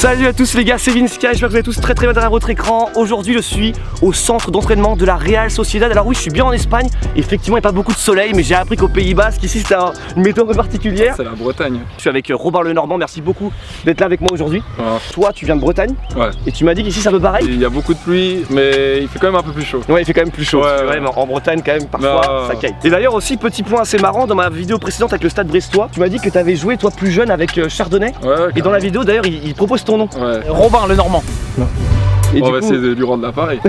Salut à tous les gars, c'est Vinska, j'espère que vous êtes tous très bien derrière votre écran. Aujourd'hui je suis au centre d'entraînement de la Real Sociedad. Alors oui, je suis bien en Espagne, effectivement il n'y a pas beaucoup de soleil, mais j'ai appris qu'au Pays Basque, ici c'est une météo un peu particulière. C'est la Bretagne. Je suis avec Robin Lenormand, merci beaucoup d'être là avec moi aujourd'hui. Toi tu viens de Bretagne, ouais. Et tu m'as dit qu'ici c'est un peu pareil. Il y a beaucoup de pluie, mais il fait quand même un peu plus chaud. Ouais, il fait quand même plus chaud, ouais, ouais. En Bretagne quand même parfois ça caille. Et d'ailleurs aussi, petit point assez marrant, dans ma vidéo précédente avec le Stade Brestois, tu m'as dit que tu avais joué toi plus jeune avec Chardonnay. Ouais, et dans la vidéo d'ailleurs il propose ton nom. Ouais. Robin Lenormand. On va essayer de lui rendre l'appareil.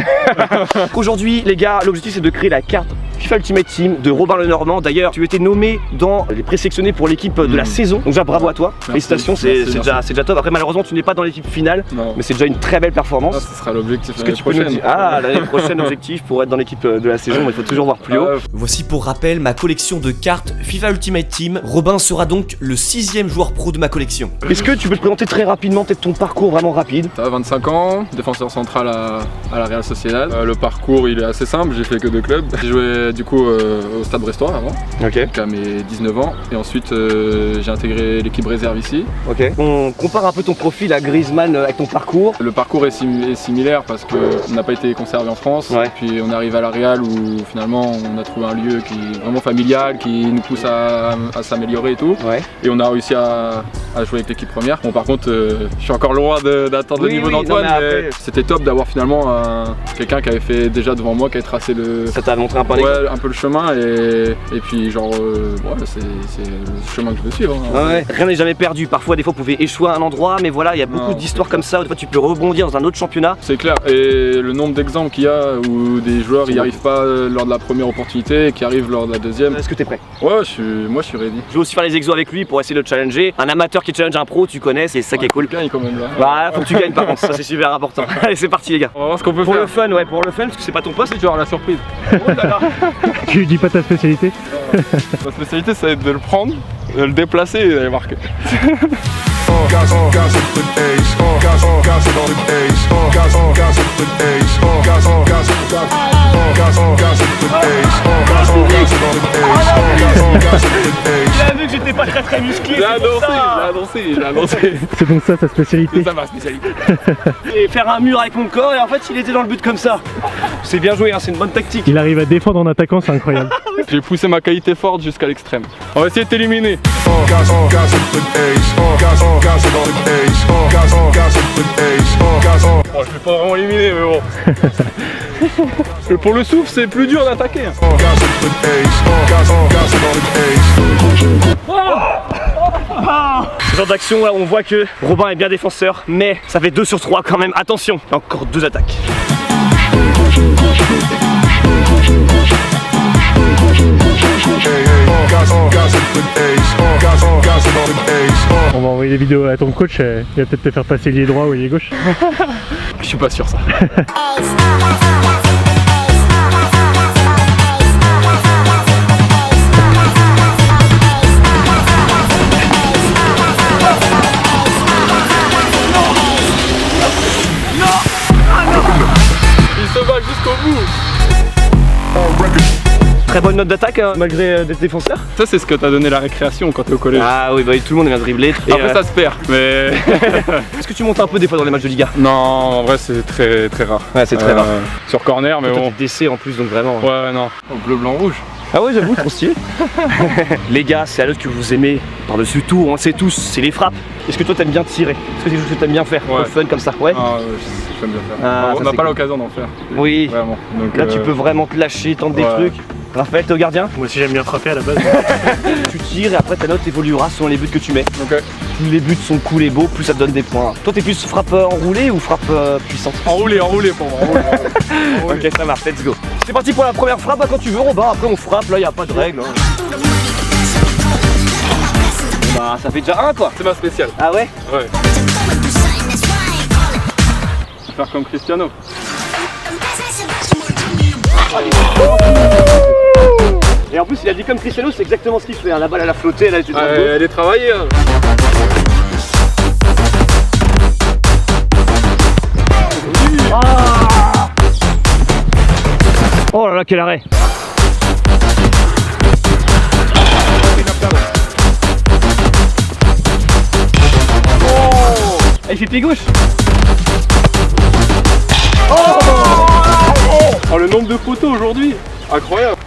Aujourd'hui les gars, l'objectif c'est de créer la carte FIFA Ultimate Team de Robin Lenormand. D'ailleurs tu étais nommé dans les présélectionnés pour l'équipe de la saison. Donc déjà bravo à toi, félicitations, c'est déjà top. Après malheureusement tu n'es pas dans l'équipe finale, mais c'est déjà une très belle performance. Ce sera l'objectif l'année prochaine. L'année prochaine objectif pour être dans l'équipe de la saison, mais il faut toujours voir plus haut. Voici pour rappel ma collection de cartes FIFA Ultimate Team. Robin sera donc le 6e joueur pro de ma collection. Est-ce que tu peux te présenter très rapidement, peut-être ton parcours vraiment rapide? Ça va, 25 ans, défenseur central à la Real Sociedad. Le parcours il est assez simple, j'ai fait que 2 clubs. J'ai joué du coup au Stade Brestois avant, jusqu'à mes 19 ans. Et ensuite j'ai intégré l'équipe réserve ici. On compare un peu ton profil à Griezmann avec ton parcours. Le parcours est similaire parce qu'on n'a pas été conservé en France. Puis on arrive à la Real où finalement on a trouvé un lieu qui est vraiment familial, qui nous pousse à s'améliorer et tout. Et on a réussi à jouer avec l'équipe première. Bon par contre je suis encore loin d'atteindre le niveau d'Antoine, mais c'était top d'avoir finalement quelqu'un qui avait fait déjà devant moi, qui avait tracé le... Ça t'a montré un peu, un peu le chemin et puis genre c'est le chemin que je veux suivre. Rien n'est jamais perdu, parfois des fois vous pouvez échouer à un endroit, mais voilà il y a beaucoup d'histoires comme ça, des fois tu peux rebondir dans un autre championnat. C'est clair, et le nombre d'exemples qu'il y a où des joueurs n'y arrivent pas lors de la première opportunité et qui arrivent lors de la deuxième. Est-ce que t'es prêt? Ouais, moi je suis ready. Je vais aussi faire les exos avec lui pour essayer de le challenger. Un amateur qui challenge un pro, tu connais, c'est ça qui est cool. Tu gagnes quand même là. Bah faut que tu gagnes par contre, ça c'est super important. Allez c'est parti les gars. On va voir ce qu'on peut faire. Pour le fun, pour le fun, parce que c'est pas ton poste. Tu vas avoir la surprise. Tu dis pas ta spécialité? Ma spécialité ça va être de le prendre, de le déplacer et d'aller marquer. Il a vu que j'étais pas très musclé. Je l'ai annoncé. C'est donc ça sa spécialité? C'est ça ma spécialité. Et faire un mur avec mon corps et en fait il était dans le but comme ça. C'est bien joué, hein, c'est une bonne tactique. Il arrive à défendre en attaquant, c'est incroyable. J'ai poussé ma qualité forte jusqu'à l'extrême. On va essayer de t'éliminer. Je vais pas vraiment éliminer mais bon. Pour le souffle c'est plus dur d'attaquer. Ce genre d'action là on voit que Robin est bien défenseur, mais ça fait 2 sur 3 quand même, attention, il y a encore 2 attaques. On va envoyer des vidéos à ton coach, il va peut-être te faire passer lié droit ou lié gauche. Je suis pas sûr ça. Il se bat jusqu'au bout. Très bonne note d'attaque hein, malgré d'être défenseur. Ça c'est ce que t'as donné la récréation quand t'es au collège. Ah oui bah tout le monde aime bien dribbler. Après ça se perd mais... Est-ce que tu montes un peu des fois dans les matchs de Liga? Non en vrai c'est très rare. Ouais c'est très rare. Sur corner mais bon. DC en plus donc vraiment. Ouais non. Au bleu, blanc, rouge. Ah ouais j'avoue, trop stylé. Les gars, c'est à l'autre que vous aimez par-dessus tout, on le sait tous, c'est les frappes. Est-ce que toi t'aimes bien tirer? Est-ce que c'est quelque chose que t'aimes bien faire? Pour le fun comme ça? Ouais. Ah j'aime bien faire. On n'a pas l'occasion d'en faire. Oui. Vraiment. Donc, là tu peux vraiment te lâcher, tenter des trucs. Raphaël, t'es au gardien? Moi aussi j'aime bien frapper à la base. Tu tires et après ta note évoluera selon les buts que tu mets. Plus les buts sont cool et beaux, plus ça te donne des points. Toi t'es plus frappe enroulée ou frappe puissante? Enroulé pour moi. Ok ça marche, let's go. C'est parti pour la première frappe, quand tu veux Robin, après on frappe, là y a pas de règle. Bah ça fait déjà 1 quoi. C'est ma spéciale. Ah ouais? Ouais. Faire comme Cristiano. Et en plus il a dit comme Cristiano, c'est exactement ce qu'il fait, hein. La balle elle a flotté, elle a été dans le dos. Elle est travaillée hein. Oh là là quel arrêt. il fait pied gauche. Oh, le nombre de photos aujourd'hui, incroyable.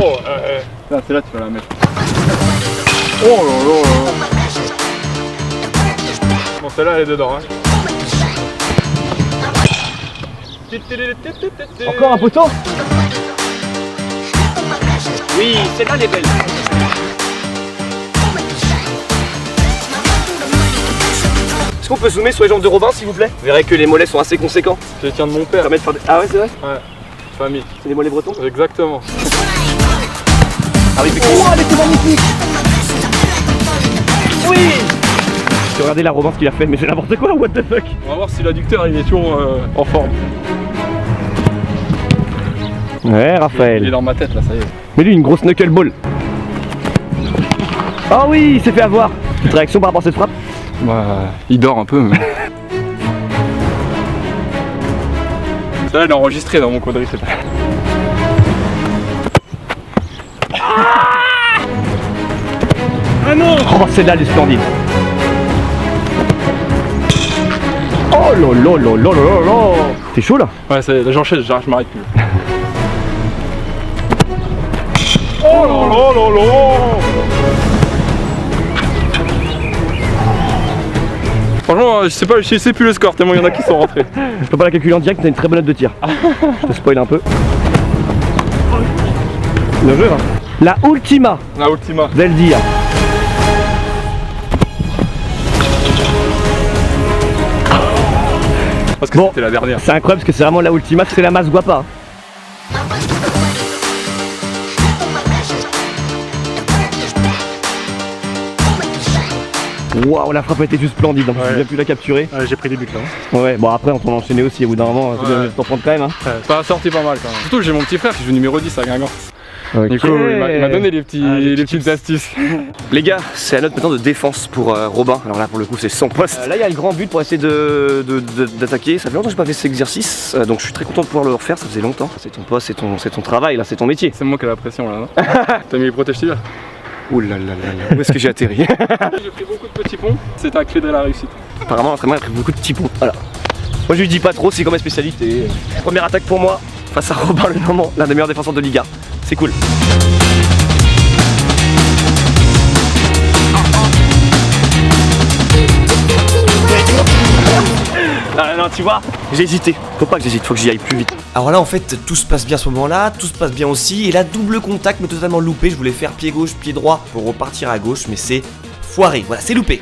Oh, là, c'est là tu vas la mettre. Oh là là là. Bon, celle-là elle est dedans. Hein. Encore un poteau. Oui, celle-là elle est belle. Est-ce qu'on peut zoomer sur les jambes de Robin s'il vous plaît? Vous verrez que les mollets sont assez conséquents. C'est les tiens de mon père. Ah ouais c'est vrai? Ouais, famille. C'est les mollets bretons? Exactement. Ah oui, oh, elle était magnifique. Oui. Regardez là Robin ce qu'il a fait, mais c'est n'importe quoi, what the fuck. On va voir si l'adducteur il est toujours en forme. Ouais Raphaël. Il est dans ma tête là, ça y est. Mais lui une grosse knuckleball. Oh oui, il s'est fait avoir. Petite réaction par rapport à cette frappe? Bah, il dort un peu mais... Ça elle est enregistrée dans mon quadriceps. Ah non. Oh celle-là elle est splendide. Oh là là là là là là. T'es chaud là? Ouais, là j'enchaîne, je m'arrête plus. Oh là là là là. Franchement, je sais plus le score tellement il y en a qui sont rentrés. Je peux pas la calculer en direct, t'as une très bonne note de tir. Je te spoil un peu. Bien joué, hein. La Ultima. La Ultima. Vous allez le dire. Parce que bon, c'était la dernière. C'est incroyable parce que c'est vraiment la Ultima, c'est la masse guapa. Waouh, la frappe a été juste splendide, hein. J'ai bien pu la capturer. J'ai pris des buts là. Ouais, bon après on t'en enchaîné aussi au bout d'un moment, t'en prendre quand même. Hein. Ça a sorti pas mal quand même. Surtout que j'ai mon petit frère qui joue numéro 10 à Guingamp. Okay. Du coup, il m'a donné les petites astuces. Les gars, c'est à notre maintenant de défense pour Robin. Alors là, pour le coup, c'est 100 postes. Là, il y a le grand but pour essayer d'attaquer. Ça fait longtemps que j'ai pas fait cet exercice, donc je suis très content de pouvoir le refaire. Ça faisait longtemps. C'est ton poste, c'est ton travail, là, c'est ton métier. C'est moi qui ai la pression là, non? T'as mis les protège-tirs? Ouh là là là là, où est-ce que j'ai atterri? J'ai pris beaucoup de petits ponts, c'est ta clé de la réussite. Apparemment, l'entraînement a pris beaucoup de petits ponts. Voilà. Moi, je lui dis pas trop, c'est comme ma spécialité. Première attaque pour moi face à Robin Le Normand, l'un des meilleurs défenseurs de Liga. C'est cool. Ah non, tu vois, j'ai hésité. Faut pas que j'hésite, faut que j'y aille plus vite. Alors là en fait tout se passe bien à ce moment-là, tout se passe bien aussi, et là double contact mais totalement loupé, je voulais faire pied gauche, pied droit pour repartir à gauche, mais c'est foiré, voilà c'est loupé.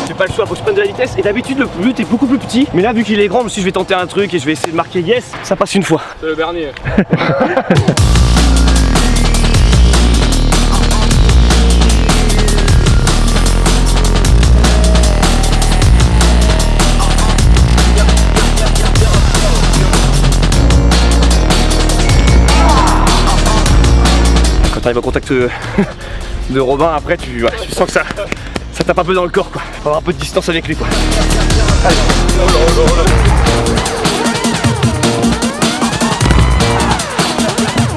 J'ai pas le choix, faut que je prenne de la vitesse, et d'habitude le but est beaucoup plus petit, mais là vu qu'il est grand, je me suis dit je vais tenter un truc et je vais essayer de marquer yes, ça passe une fois. C'est le dernier. Quand t'arrives au contact de Robin, après tu sens que ça tape un peu dans le corps quoi. Faut avoir un peu de distance avec lui quoi. Allez.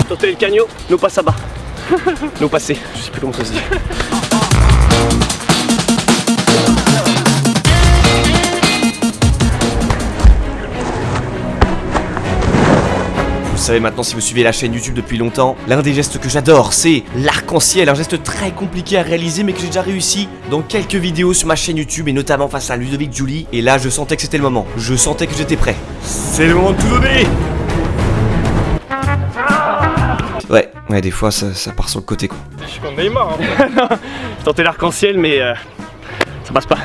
Tentez le cagno, no passe à bas. No passé, je sais plus comment ça se dit. Vous savez maintenant si vous suivez la chaîne YouTube depuis longtemps, l'un des gestes que j'adore c'est l'arc-en-ciel, un geste très compliqué à réaliser mais que j'ai déjà réussi dans quelques vidéos sur ma chaîne YouTube et notamment face à Ludovic Julie, et là je sentais que c'était le moment, je sentais que j'étais prêt. C'est le moment de tout donner. Ouais, des fois ça part sur le côté quoi. Je suis comme Neymar hein. Je tentais l'arc-en-ciel mais ça passe pas.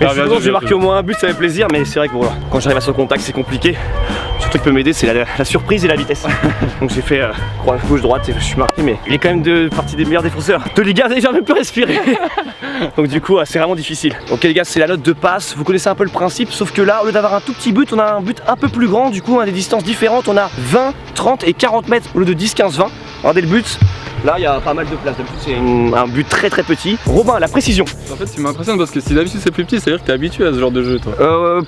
Mais sinon j'ai marqué au moins un but, ça fait plaisir, mais c'est vrai que voilà, quand j'arrive à son contact c'est compliqué. Le truc qui peut m'aider c'est la surprise et la vitesse. Donc j'ai fait croix gauche-droite et je suis marqué, mais il est quand même partie des meilleurs défenseurs de Liga, déjà même plus respirer. Donc du coup c'est vraiment difficile. Ok les gars, c'est la note de passe, vous connaissez un peu le principe, sauf que là au lieu d'avoir un tout petit but, on a un but un peu plus grand, du coup on a des distances différentes, on a 20, 30 et 40 mètres au lieu de 10, 15, 20. Regardez le but, Là, il y a pas mal de place. D'habitude, c'est un but très petit. Robin, la précision. En fait, tu m'impressionnes parce que si d'habitude c'est plus petit, ça veut dire que t'es habitué à ce genre de jeu, toi.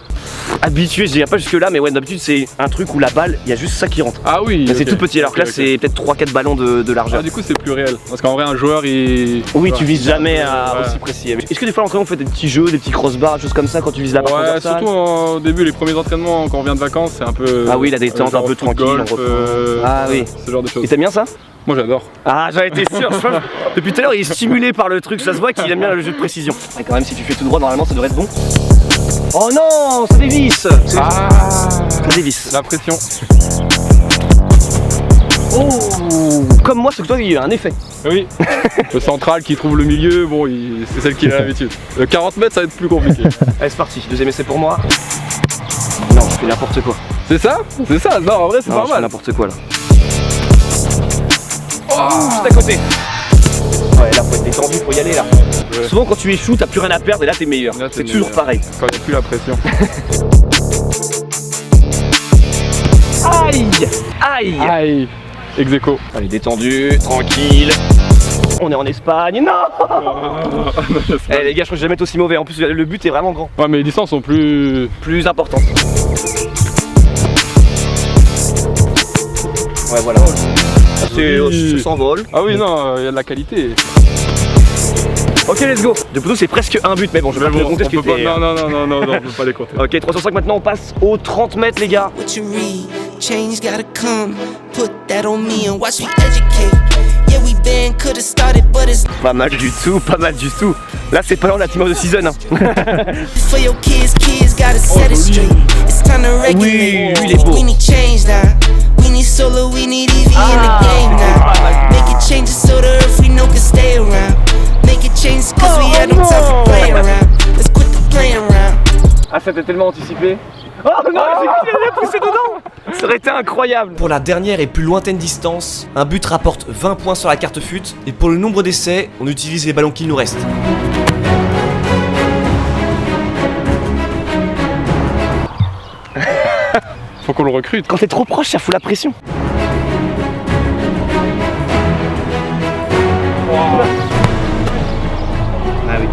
Habitué, je dirais pas jusque là, mais ouais, d'habitude, c'est un truc où la balle, il y a juste ça qui rentre. Ah oui. C'est tout petit, alors que là, c'est peut-être 3-4 ballons de largeur. Ah, du coup, c'est plus réel. Parce qu'en vrai, un joueur, il. Oui, tu vises jamais à aussi précis. Est-ce que des fois, on fait des petits jeux, des petits crossbars, des choses comme ça quand tu vises la barre? Ouais, surtout au début, les premiers entraînements, quand on vient de vacances, c'est un peu. Ah oui, la détente, un peu tranquille. Golf, ah oui. Ce genre de choses. Et t'aimes bien ça? Moi j'adore. Ah, j'en étais sûr. Depuis tout à l'heure, il est stimulé par le truc. Ça se voit qu'il aime bien le jeu de précision. Et quand même, si tu fais tout droit, normalement, ça devrait être bon. Oh non, ça dévisse. Ah, ça dévisse. La pression. Oh, comme moi, c'est que toi, il y a un effet. Oui. Le central qui trouve le milieu, bon, c'est celle qui a l'habitude. Le 40 mètres, ça va être plus compliqué. Allez, c'est parti. Deuxième essai pour moi. Non, je fais n'importe quoi. C'est ça? C'est ça? Non, en vrai, c'est pas mal. N'importe quoi là. Oh, juste à côté. Ouais, là, faut être détendu, faut y aller là. Ouais. Souvent, quand tu échoues, t'as plus rien à perdre et là, t'es meilleur. C'est toujours pareil. Quand il n'y a plus la pression. Aïe! Aïe! Aïe! Ex-aequo. Allez, détendu, tranquille. On est en Espagne, non! Eh les gars, je crois que je vais jamais être aussi mauvais. En plus, le but est vraiment grand. Ouais, mais les distances sont plus importantes. Ouais, voilà. Ça s'envole. Ah oui, non, il y a de la qualité. Ok, let's go. De poteau, c'est presque un but, mais bon, je vais pas compter ce que t'es. Non, on peut pas les compter. Ok, 305 maintenant, on passe aux 30 mètres, les gars. Change gotta come, put that on me and watch me educate. Yeah, we been coulda started, but it's pas mal du tout, pas mal du tout. Là, c'est pas loin de la team of the season. Hein. For your kids gotta set it straight. It's time to regulate. Oui, lui, il est beau. We need change now. We need solo, we need Evie in the game now. Make it change so the earth we know can stay around. Make it change cause we had no time for playing around. Let's quit the playing around. Ah, ça t'a tellement anticipé. Oh non, j'ai poussé dedans. Ça aurait été incroyable. Pour la dernière et plus lointaine distance, un but rapporte 20 points sur la carte fut, et pour le nombre d'essais, on utilise les ballons qu'il nous reste. Faut qu'on le recrute. Quand t'es trop proche, ça fout la pression. Ah oui.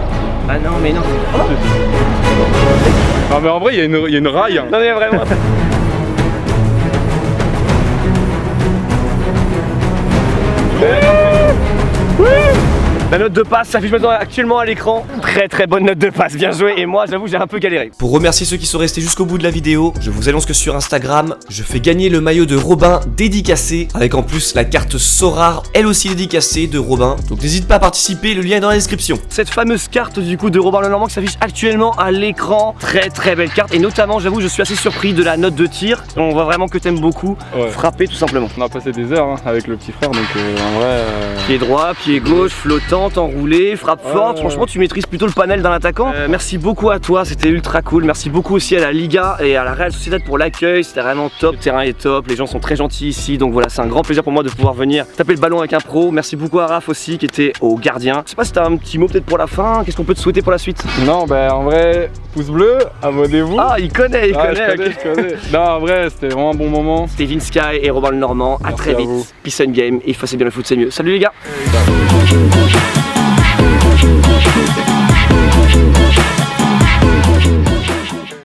Ah non, mais non. Oh. Non mais en vrai, il y a une raille. Hein. Non mais vraiment. La note de passe s'affiche maintenant actuellement à l'écran. Très bonne note de passe, bien joué. Et moi, j'avoue, j'ai un peu galéré. Pour remercier ceux qui sont restés jusqu'au bout de la vidéo, je vous annonce que sur Instagram, je fais gagner le maillot de Robin dédicacé, avec en plus la carte Sorare, elle aussi dédicacée de Robin. Donc n'hésite pas à participer, le lien est dans la description. Cette fameuse carte du coup de Robin Lenormand qui s'affiche actuellement à l'écran. Très belle carte. Et notamment, j'avoue, je suis assez surpris de la note de tir. On voit vraiment que t'aimes beaucoup frapper tout simplement. On a passé des heures hein, avec le petit frère, donc en vrai... Pied droit, pied gauche, flottant, enroulé, frappe forte. Franchement, tu maîtrises plutôt le panel d'un attaquant. Merci beaucoup à toi, c'était ultra cool. Merci beaucoup aussi à la Liga et à la Real Sociedad pour l'accueil. C'était vraiment top. Le terrain est top, les gens sont très gentils ici. Donc voilà, c'est un grand plaisir pour moi de pouvoir venir taper le ballon avec un pro. Merci beaucoup à Raph aussi qui était au gardien. Je sais pas si t'as un petit mot peut-être pour la fin. Qu'est-ce qu'on peut te souhaiter pour la suite? Non, bah en vrai, pouce bleu, abonnez-vous. Ah, il connaît, je connais. Non, en vrai, c'était vraiment un bon moment. C'était Vince Sky et Robin Lenormand. À très vite. Peace and game. Et fassez bien le foot, c'est mieux. Salut les gars. Thank you.